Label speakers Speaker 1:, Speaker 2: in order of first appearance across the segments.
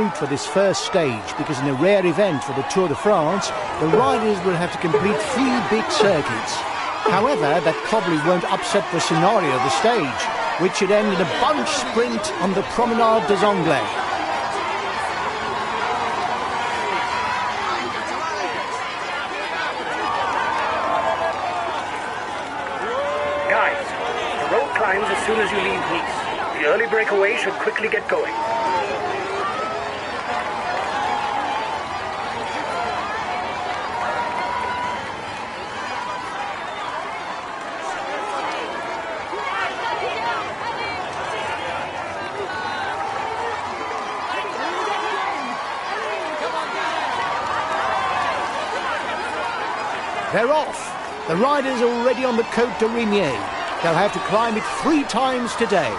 Speaker 1: route for this first stage because in a rare event for the Tour de France, the riders will have to complete 3 big circuits. However, that probably won't upset the scenario of the stage, which should end in a bunch sprint on the Promenade des Anglais.
Speaker 2: Guys, the road climbs as soon as you leave Nice. The early breakaway should quickly get going.
Speaker 1: They're off. The riders are already on the Côte de Rimier. They'll have to climb it 3 times today.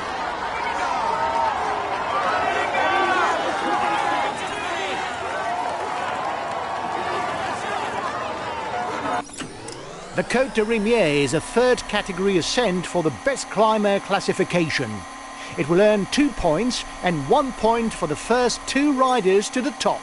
Speaker 1: The Côte de Rimier is a 3rd category ascent for the best climber classification. It will earn 2 points and 1 point for the first 2 riders to the top.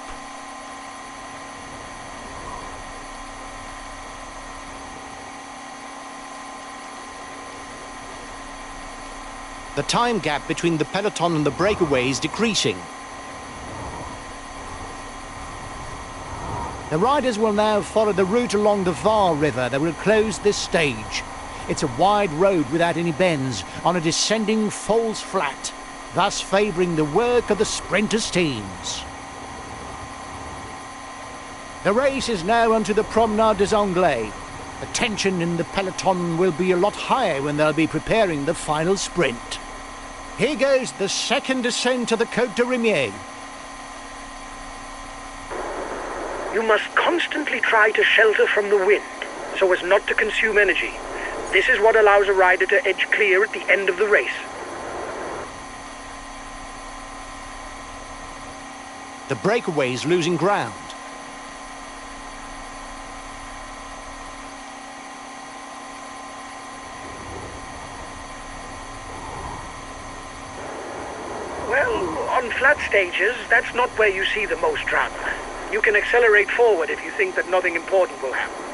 Speaker 1: The time gap between the peloton and the breakaway is decreasing. The riders will now follow the route along the Var River that will close this stage. It's a wide road without any bends on a descending falls flat, thus favouring the work of the sprinters' teams. The race is now onto the Promenade des Anglais. The tension in the peloton will be a lot higher when they'll be preparing the final sprint. Here goes the 2nd ascent to the Côte de Rimier.
Speaker 2: You must constantly try to shelter from the wind, so as not to consume energy. This is what allows a rider to edge clear at the end of the race.
Speaker 1: The breakaway is losing ground.
Speaker 2: Well, on flat stages, that's not where you see the most drama. You can accelerate forward if you think that nothing important will happen.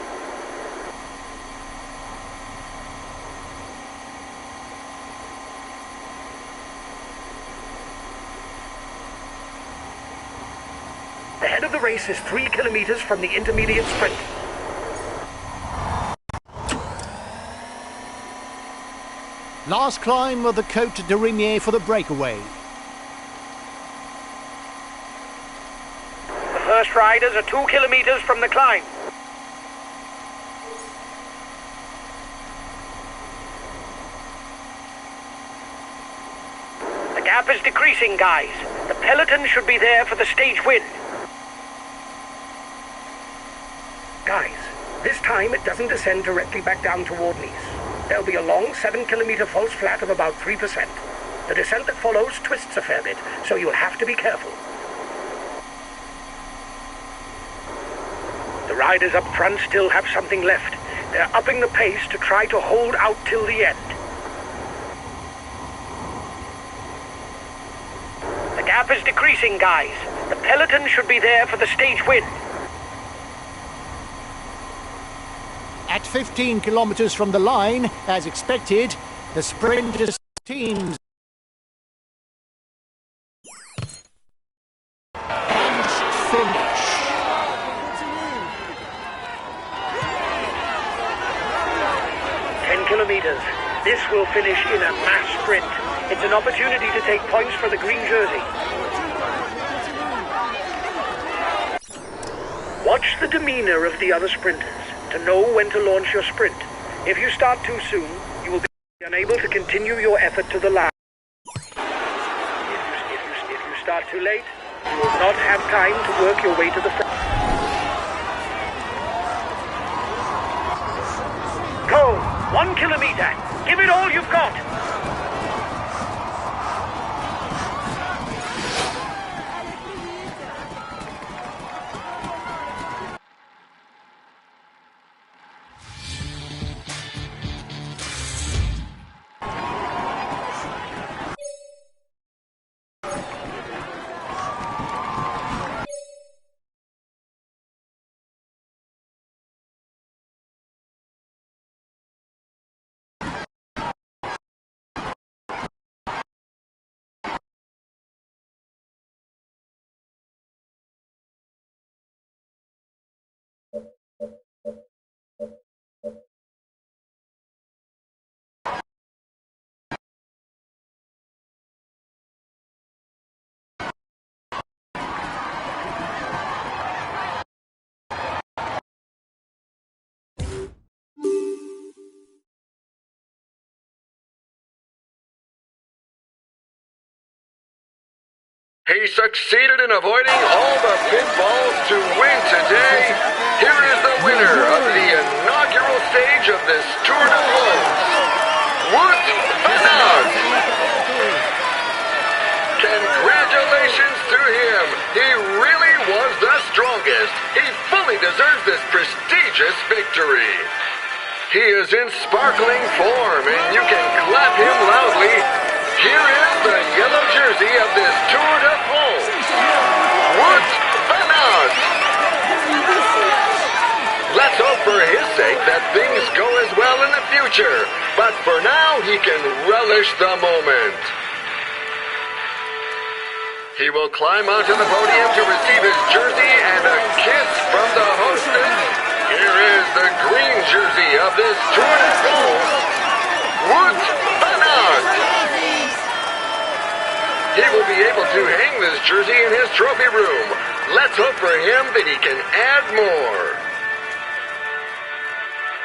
Speaker 2: The head of the race is 3 kilometers from the intermediate sprint.
Speaker 1: Last climb of the Côte de Rimier for the breakaway.
Speaker 2: The first riders are 2 kilometers from the climb. The gap is decreasing, guys. The peloton should be there for the stage win. Guys, this time it doesn't descend directly back down toward Nice. There'll be a long 7-kilometer false flat of about 3%. The descent that follows twists a fair bit, so you'll have to be careful. The riders up front still have something left. They're upping the pace to try to hold out till the end. The gap is decreasing, guys. The peloton should be there for the stage win.
Speaker 1: At 15 kilometers from the line, as expected, the sprinters teams finish.
Speaker 2: 10 kilometers. This will finish in a mass sprint. It's an opportunity to take points for the green jersey. Watch the demeanor of the other sprinters to know when to launch your sprint. If you start too soon, you will be unable to continue your effort to the last. If you start too late, you will not have time to work your way to the front. Go! 1 kilometer! Give it all you've got!
Speaker 3: He succeeded in avoiding all the pinfalls to win today. Here is the winner of the inaugural stage of this Tour de France, Wout van Aert. Congratulations to him. He really was the strongest. He fully deserves this prestigious victory. He is in sparkling form, and you can clap him loudly. Here is the yellow jersey of this Tour de France, Wout van Aert. Let's hope for his sake that things go as well in the future, but for now he can relish the moment. He will climb onto the podium to receive his jersey and a kiss from the hostess. Here is the green jersey of this Tour de France, Wout van Aert. He will be able to hang this jersey in his trophy room. Let's hope for him that he can add more.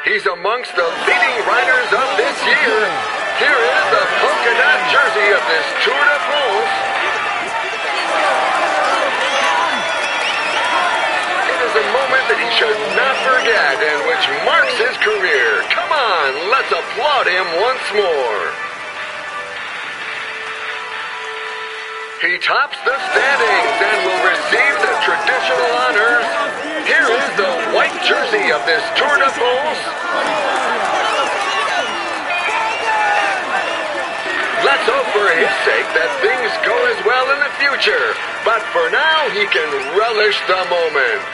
Speaker 3: He's amongst the leading riders of this year. Here is the polka dot jersey of this Tour de France. It is a moment that he should not forget and which marks his career. Come on, let's applaud him once more. He tops the standings and will receive the traditional honors. Here is the white jersey of this Tour de France. Let's hope for his sake that things go as well in the future, but for now he can relish the moment.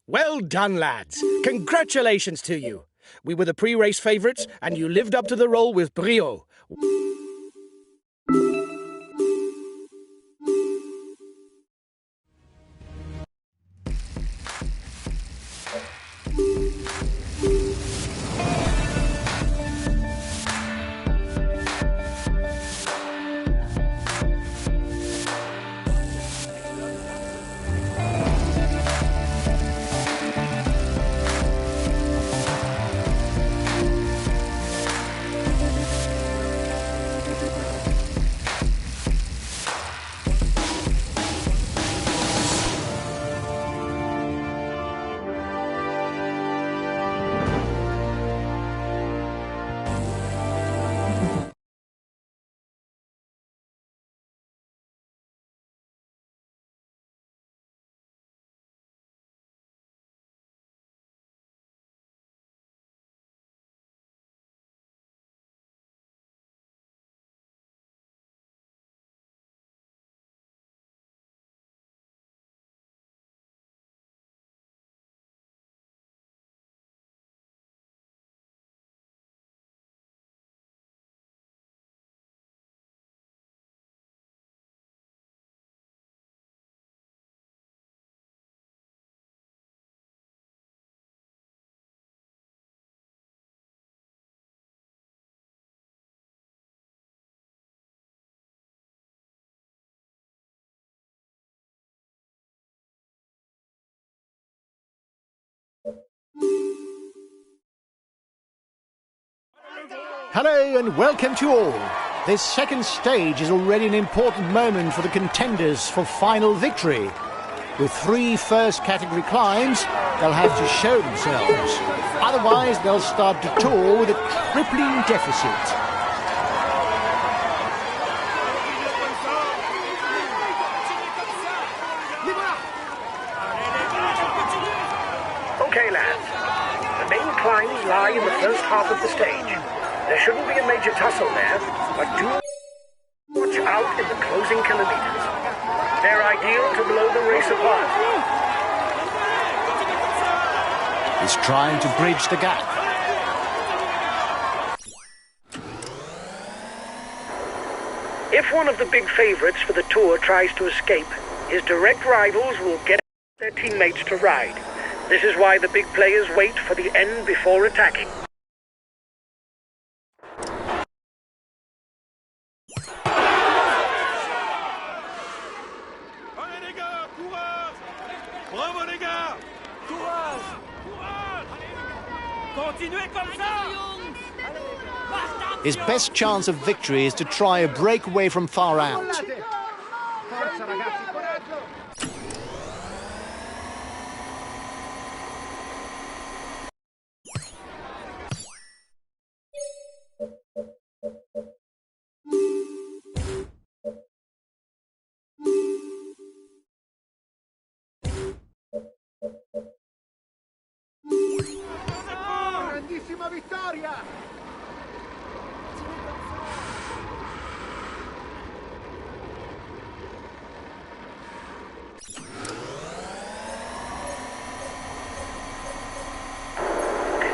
Speaker 4: Well done, lads. Congratulations to you. We were the pre-race favourites, and you lived up to the role with brio.
Speaker 1: Hello and welcome to all. This second stage is already an important moment for the contenders for final victory. With 3 first category climbs, they'll have to show themselves. Otherwise, they'll start the tour with a crippling deficit.
Speaker 2: Okay, lads. The main climbs lie in the first half of the stage. There shouldn't be a major tussle there, but do watch out in the closing kilometers. They're ideal to blow the race apart.
Speaker 1: He's trying to bridge the gap.
Speaker 2: If one of the big favourites for the Tour tries to escape, his direct rivals will get their teammates to ride. This is why the big players wait for the end before attacking.
Speaker 1: His best chance of victory is to try a breakaway from far out.
Speaker 5: Grandissima vittoria!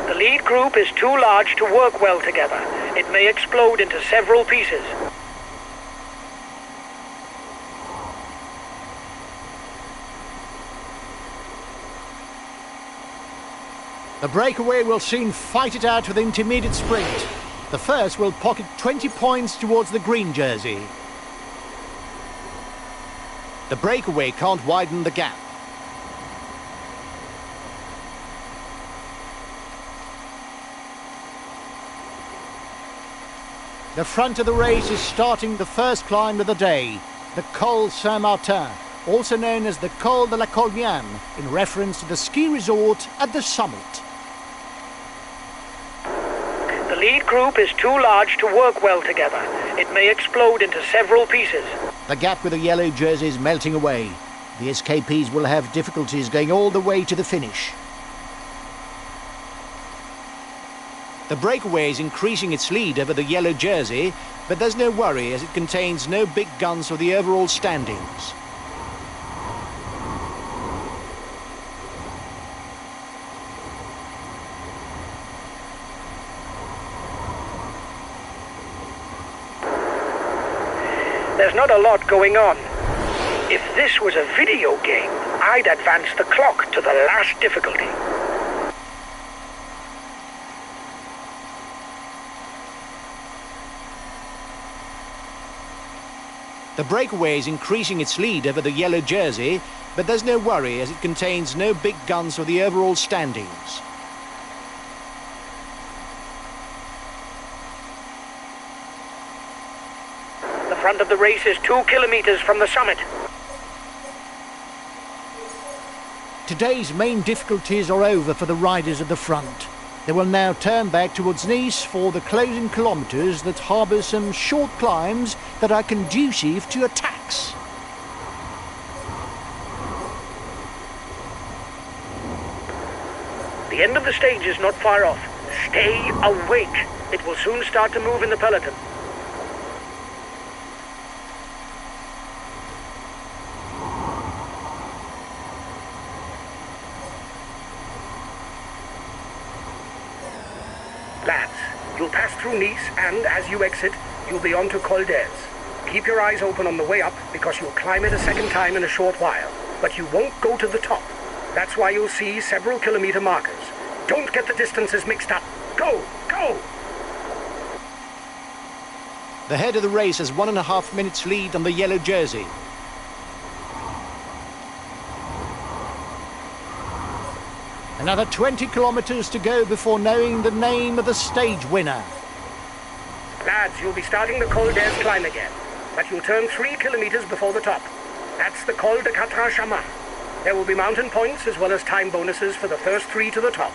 Speaker 2: The lead group is too large to work well together. It may explode into several pieces.
Speaker 1: The breakaway will soon fight it out with the intermediate sprint. The first will pocket 20 points towards the green jersey. The breakaway can't widen the gap. The front of the race is starting the first climb of the day, the Col Saint-Martin, also known as the Col de la Colmiane, in reference to the ski resort at the summit.
Speaker 2: The lead group is too large to work well together. It may explode into several pieces.
Speaker 1: The gap with the yellow jersey is melting away. The escapees will have difficulties going all the way to the finish. The breakaway is increasing its lead over the yellow jersey, but there's no worry as it contains no big guns for the overall standings.
Speaker 2: There's not a lot going on. If this was a video game, I'd advance the clock to the last difficulty.
Speaker 1: The breakaway is increasing its lead over the yellow jersey, but there's no worry as it contains no big guns for the overall standings.
Speaker 2: The front of the race is 2 kilometers from the summit.
Speaker 1: Today's main difficulties are over for the riders at the front. They will now turn back towards Nice for the closing kilometres that harbour some short climbs that are conducive to attacks.
Speaker 2: The end of the stage is not far off. Stay awake. It will soon start to move in the peloton. Lads, you'll pass through Nice and, as you exit, you'll be on to Col d'Ez. Keep your eyes open on the way up because you'll climb it a second time in a short while, but you won't go to the top. That's why you'll see several kilometer markers. Don't get the distances mixed up. Go, go!
Speaker 1: The head of the race has 1.5 minutes lead on the yellow jersey. Another 20 kilometres to go before knowing the name of the stage winner.
Speaker 2: Lads, you'll be starting the Col d'Ez climb again, but you'll turn 3 kilometers before the top. That's the Col de Quatre-Chamas. There will be mountain points as well as time bonuses for the first 3 to the top.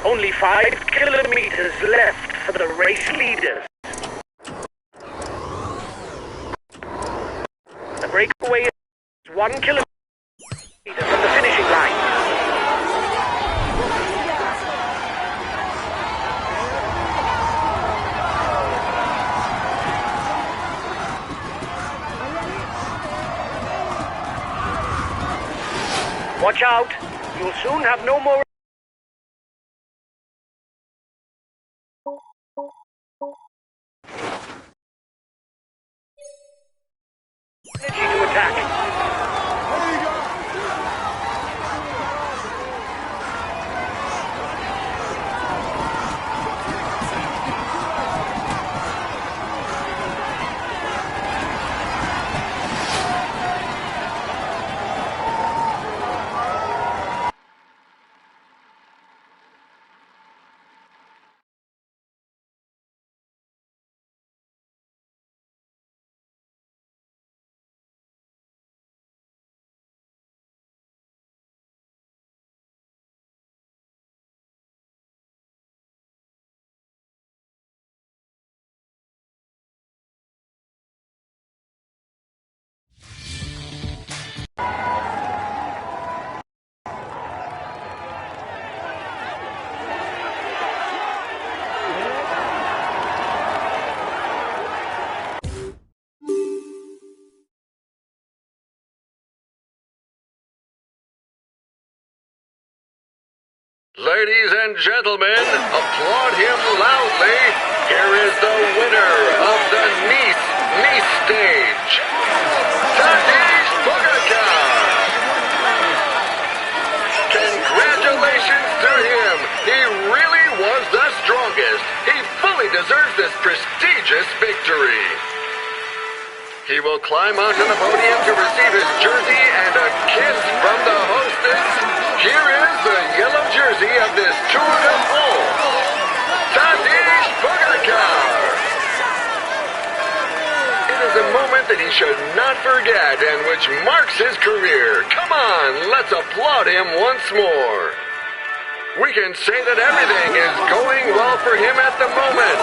Speaker 2: Only 5 kilometers left for the race leaders. The breakaway is 1 kilometer from the finishing line. Watch out! You'll soon have no more energy to attack.
Speaker 3: and gentlemen, applaud him loudly. Here is the winner of the Nice stage, Tadej Pogačar. Congratulations to him. He really was the strongest. He fully deserves this prestigious victory. He will climb onto the podium to receive his jersey and a kiss from the hostess. Here is the yellow jersey of this Tour de France, Tadej Pogačar. It is a moment that he should not forget and which marks his career. Come on, let's applaud him once more. We can say that everything is going well for him at the moment.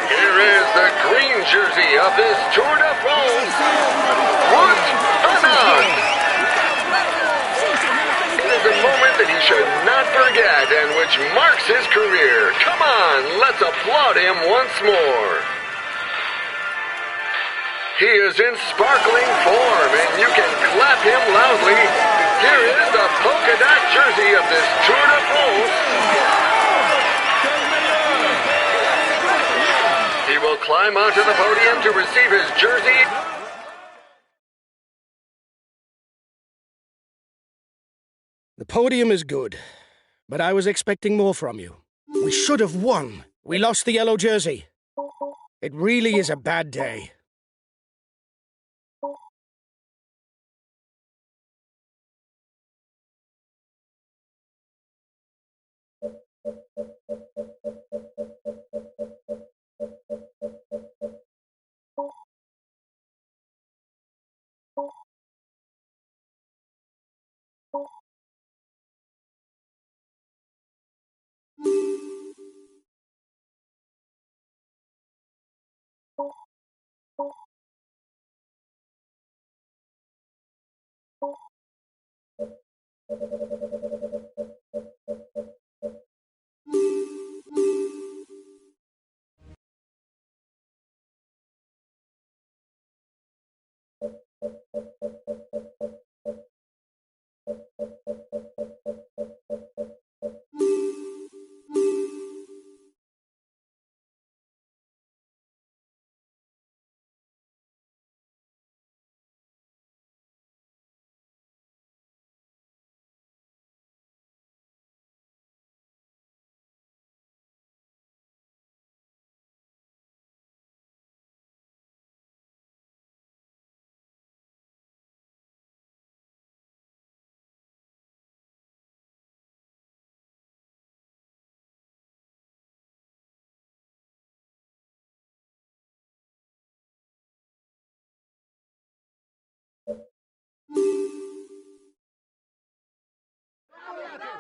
Speaker 3: Here is the green jersey of this Tour de France, Wout van Aert. It is a moment that he should not forget and which marks his career. Come on, let's applaud him once more. He is in sparkling form, and you can clap him loudly. Here is the polka dot jersey of this Tour de France. He will climb onto the podium to receive his jersey.
Speaker 4: The podium is good, but I was expecting more from you. We should have won. We lost the yellow jersey. It really is a bad day.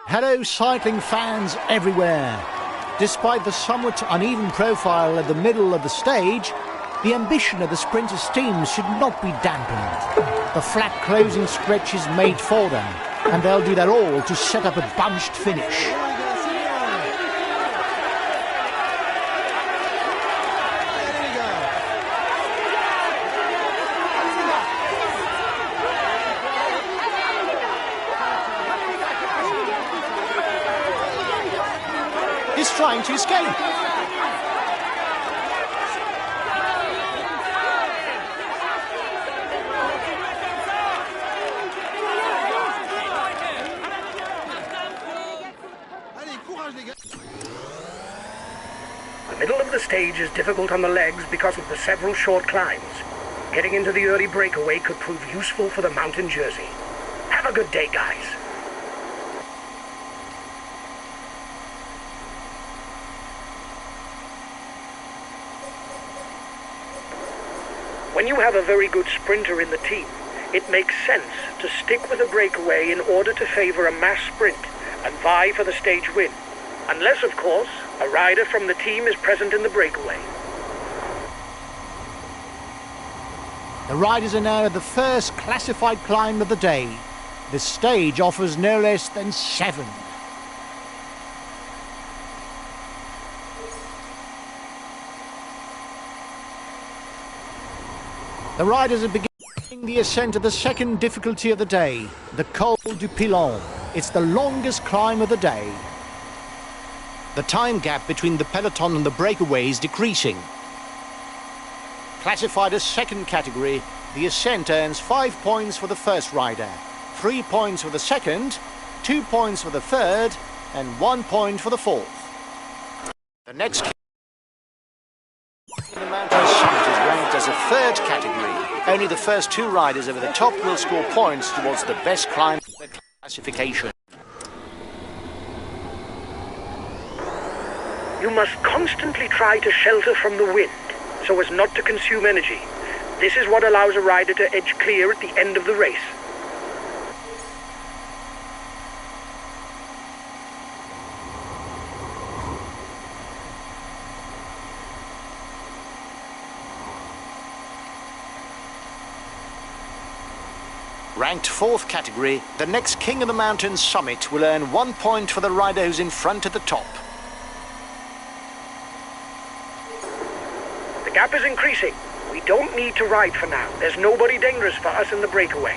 Speaker 1: Hello cycling fans everywhere. Despite the somewhat uneven profile at the middle of the stage, the ambition of the sprinters' teams should not be dampened. The flat closing stretch is made for them, and they'll do their all to set up a bunched finish. He's trying to escape.
Speaker 2: The middle of the stage is difficult on the legs because of the several short climbs. Getting into the early breakaway could prove useful for the mountain jersey. Have a good day, guys. When you have a very good sprinter in the team, it makes sense to stick with a breakaway in order to favor a mass sprint and vie for the stage win. Unless, of course, a rider from the team is present in the breakaway.
Speaker 1: The riders are now at the first classified climb of the day. This stage offers no less than 7. The riders are beginning the ascent of the second difficulty of the day, the Col du Pilon. It's the longest climb of the day. The time gap between the peloton and the breakaway is decreasing. Classified as second category, the ascent earns 5 points for the first rider, 3 points for the second, 2 points for the third, and 1 point for the fourth. The next the mountain summit is ranked as a third category. Only the first 2 riders over the top will score points towards the best climb classification.
Speaker 2: You must constantly try to shelter from the wind, so as not to consume energy. This is what allows a rider to edge clear at the end of the race.
Speaker 1: Ranked 4th category, the next King of the Mountain summit will earn 1 point for the rider who's in front at the top.
Speaker 2: The gap is increasing. We don't need to ride for now. There's nobody dangerous for us in the breakaway.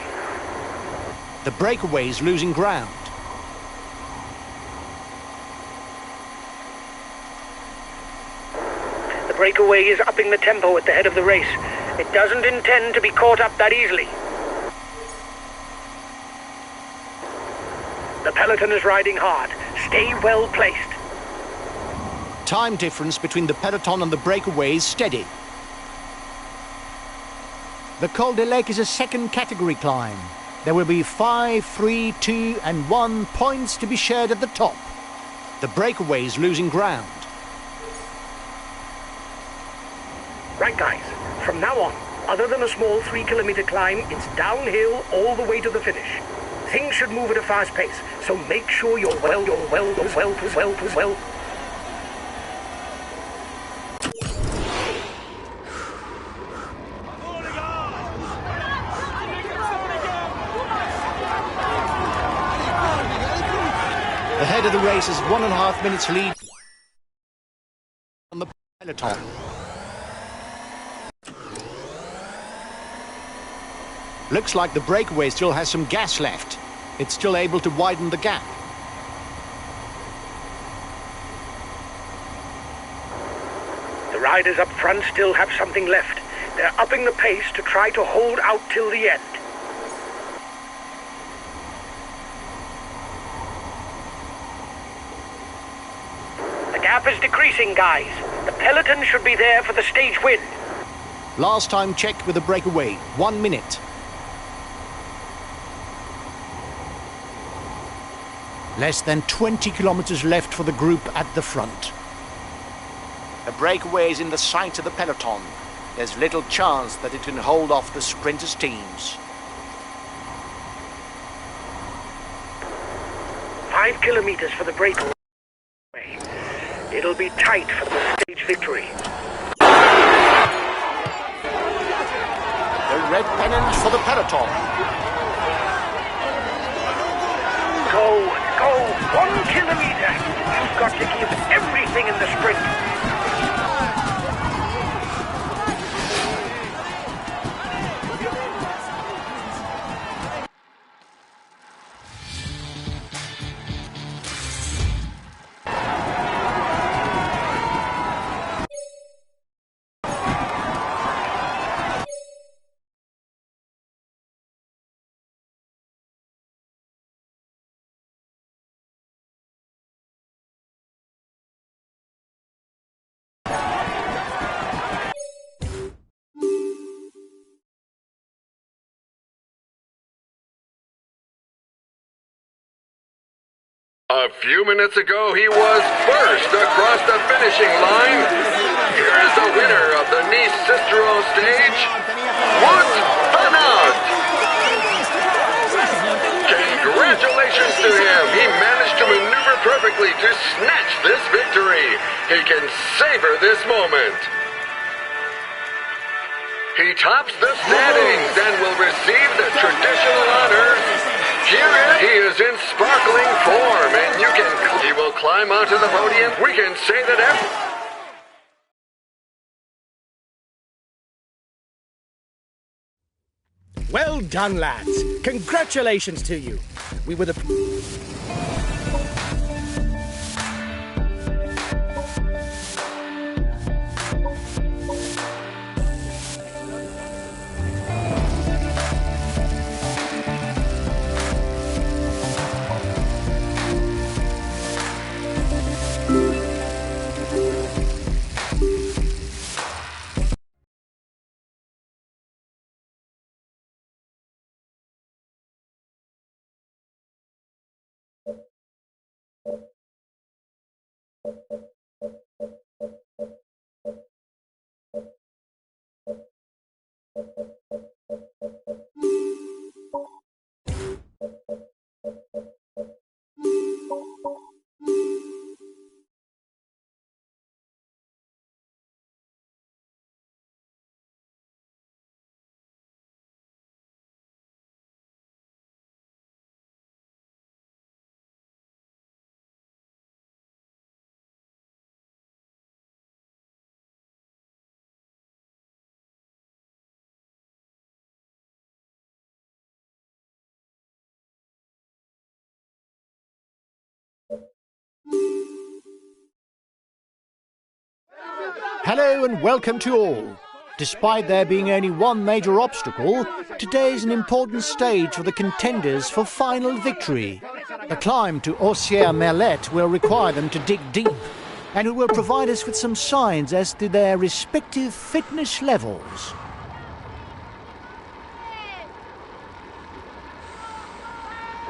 Speaker 1: The breakaway is losing ground.
Speaker 2: The breakaway is upping the tempo at the head of the race. It doesn't intend to be caught up that easily. The peloton is riding hard. Stay well placed.
Speaker 1: Time difference between the peloton and the breakaway is steady. The Col de Lake is a second category climb. There will be 5, 3, 2 and 1 points to be shared at the top. The breakaway is losing ground.
Speaker 2: Right, guys. From now on, other than a small 3-kilometer climb, it's downhill all the way to the finish. Things should move at a fast pace, so make sure you're well.
Speaker 1: The head of the race is 1.5 minutes lead on the peloton. Looks like the breakaway still has some gas left. It's still able to widen the gap.
Speaker 2: The riders up front still have something left. They're upping the pace to try to hold out till the end. The gap is decreasing, guys. The peloton should be there for the stage win.
Speaker 1: Last time checked with the breakaway, 1 minute. Less than 20 kilometers left for the group at the front. The breakaway is in the sight of the peloton. There's little chance that it can hold off the sprinters' teams.
Speaker 2: 5 kilometers for the breakaway. It'll be tight for the stage victory.
Speaker 1: The red pennant for the peloton.
Speaker 2: Go! 1 kilometer! You've got to give everything in the sprint.
Speaker 3: A few minutes ago, he was first across the finishing line. Here is the winner of the Nice Sisteron stage, Wout van Aert. Congratulations to him. He managed to maneuver perfectly to snatch this victory. He can savor this moment. He tops the standings and will receive the traditional honors. He is in sparkling form, and he will climb onto the podium. We can say that
Speaker 4: Well done, lads. Congratulations to you. We were the...
Speaker 1: Hello and welcome to all. Despite there being only one major obstacle, today is an important stage for the contenders for final victory. The climb to Orsières-Merlette will require them to dig deep, and it will provide us with some signs as to their respective fitness levels.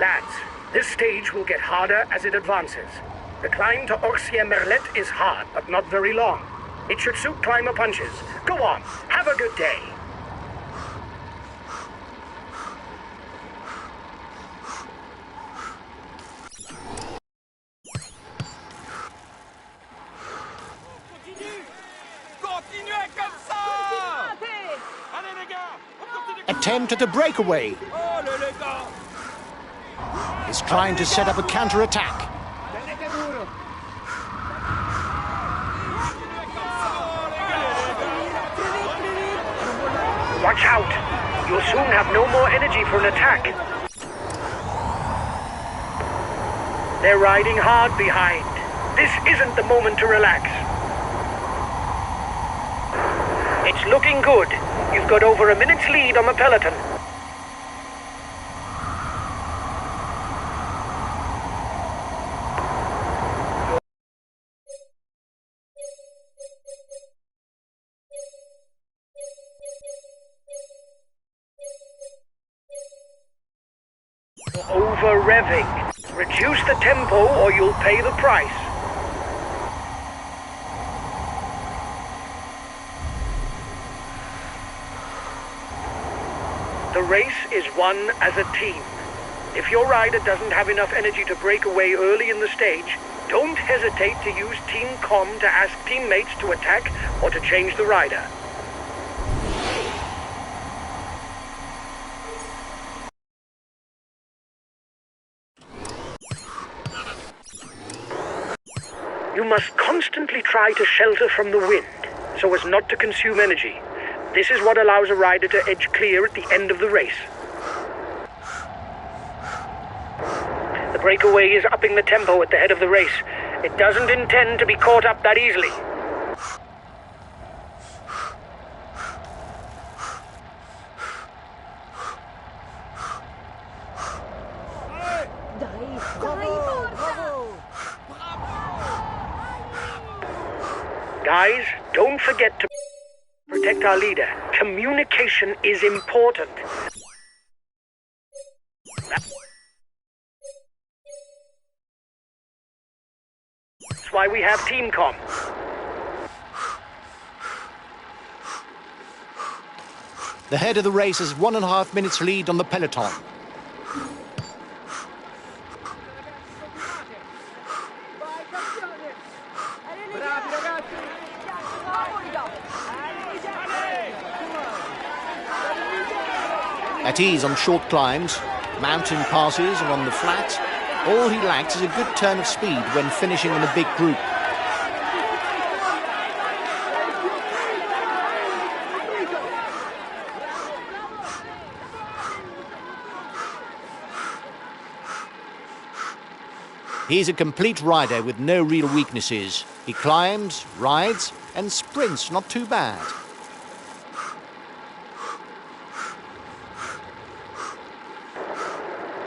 Speaker 2: Lads, this stage will get harder as it advances. The climb to Orsières-Merlette is hard, but not very long. It should suit climber punches. Go on, have a good day.
Speaker 1: Attempt at a breakaway. He's trying to set up a counter-attack.
Speaker 2: Watch out! You'll soon have no more energy for an attack. They're riding hard behind. This isn't the moment to relax. It's looking good. You've got over a minute's lead on the peloton. Over-revving. Reduce the tempo or you'll pay the price. The race is won as a team. If your rider doesn't have enough energy to break away early in the stage, don't hesitate to use Team Com to ask teammates to attack or to change the rider. You must constantly try to shelter from the wind, so as not to consume energy. This is what allows a rider to edge clear at the end of the race. The breakaway is upping the tempo at the head of the race. It doesn't intend to be caught up that easily. Guys, don't forget to protect our leader. Communication is important. That's why we have Team Com.
Speaker 1: The head of the race has 1.5 minutes lead on the peloton. At ease on short climbs, mountain passes and on the flat, all he lacks is a good turn of speed when finishing in a big group. He's a complete rider with no real weaknesses. He climbs, rides and sprints not too bad.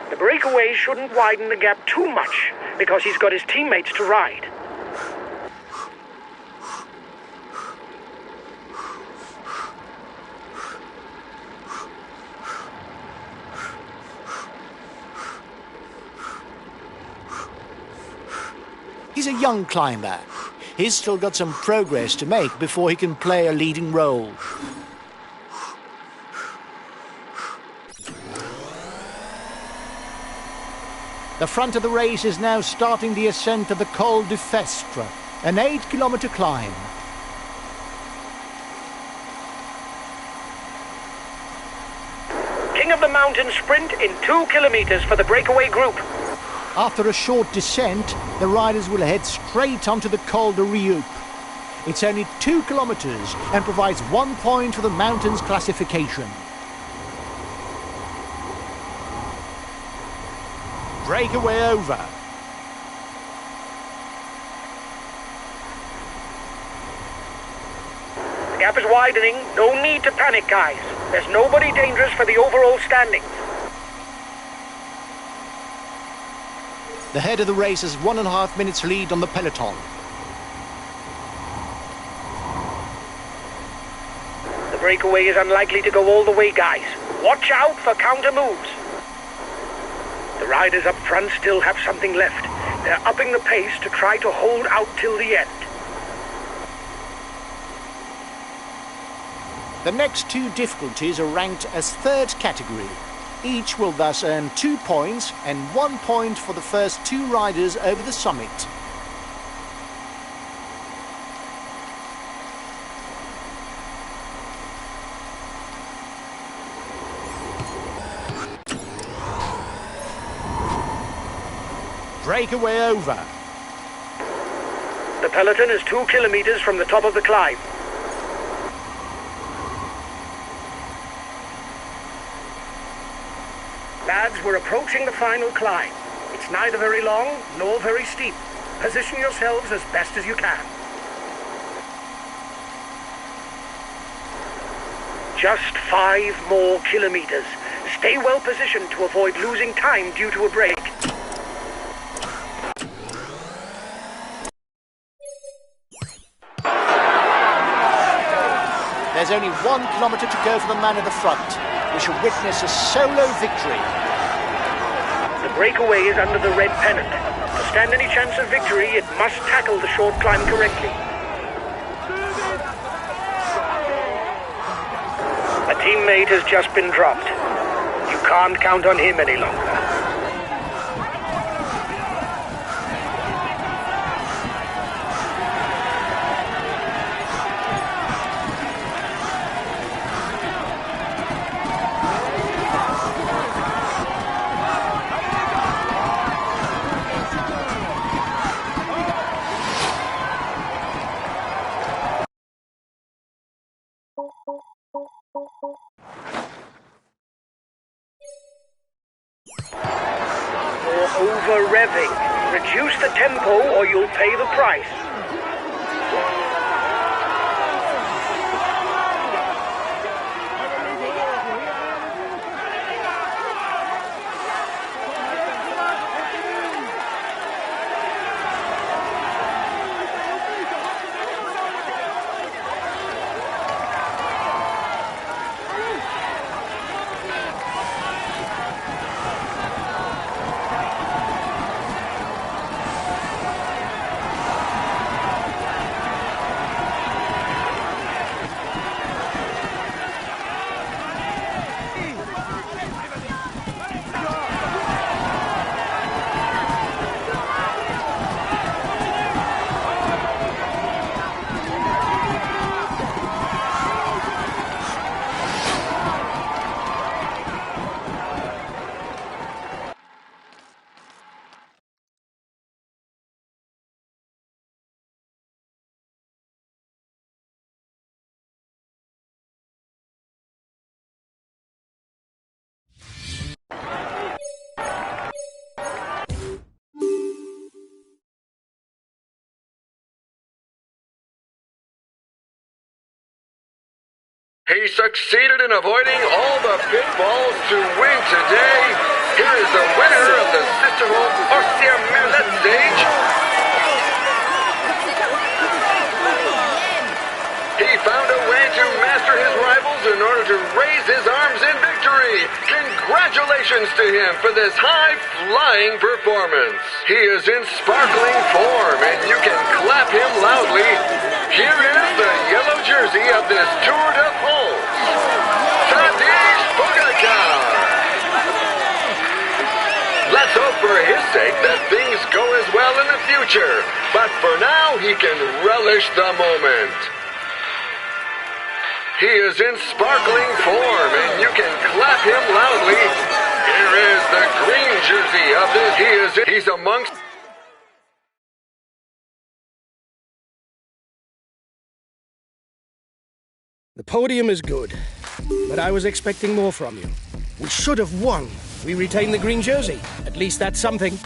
Speaker 2: The breakaway shouldn't widen the gap too much because he's got his teammates to ride.
Speaker 1: He's He's a young climber. He's still got some progress to make before he can play a leading role. The front of the race is now starting the ascent of the Col du Festre, an 8-kilometre climb.
Speaker 2: King of the Mountain sprint in 2 kilometres for the breakaway group.
Speaker 1: After a short descent, the riders will head straight onto the Col de Rioupe. It's only 2 kilometres and provides 1 point for the mountain's classification. Breakaway over.
Speaker 2: The gap is widening. No need to panic, guys. There's nobody dangerous for the overall standings.
Speaker 1: The head of the race has 1.5 minutes lead on the peloton.
Speaker 2: The breakaway is unlikely to go all the way, guys. Watch out for counter moves. The riders up front still have something left. They're upping the pace to try to hold out till the end.
Speaker 1: The next 2 difficulties are ranked as third category. Each will thus earn 2 points and 1 point for the first 2 riders over the summit. Breakaway over.
Speaker 2: The peloton is 2 kilometres from the top of the climb. Lads, we're approaching the final climb. It's neither very long nor very steep. Position yourselves as best as you can. Just 5 more kilometres. Stay well positioned to avoid losing time due to a break.
Speaker 1: There's only 1 kilometre to go for the man at the front. We shall witness a solo victory.
Speaker 2: The breakaway is under the red pennant. To stand any chance of victory, it must tackle the short climb correctly. A teammate has just been dropped. You can't count on him any longer. You're over-revving. Reduce the tempo or you'll pay the price.
Speaker 3: He succeeded in avoiding all the pitfalls to win today. Here is the winner of the Sisterhood Orsia Merlet stage. He found a way to master his rivals in order to raise his arms in victory. Congratulations to him for this high-flying performance. He is in sparkling form, and you can clap him loudly. Here is the yellow jersey of this Tour de France, Tadej Pogačar. Let's hope for his sake that things go as well in the future, but for now he can relish the moment. He is in sparkling form, and you can clap him loudly. Here is the green jersey of this. He's amongst...
Speaker 4: The podium is good, but I was expecting more from you. We should have won. We retained the green jersey. At least that's something.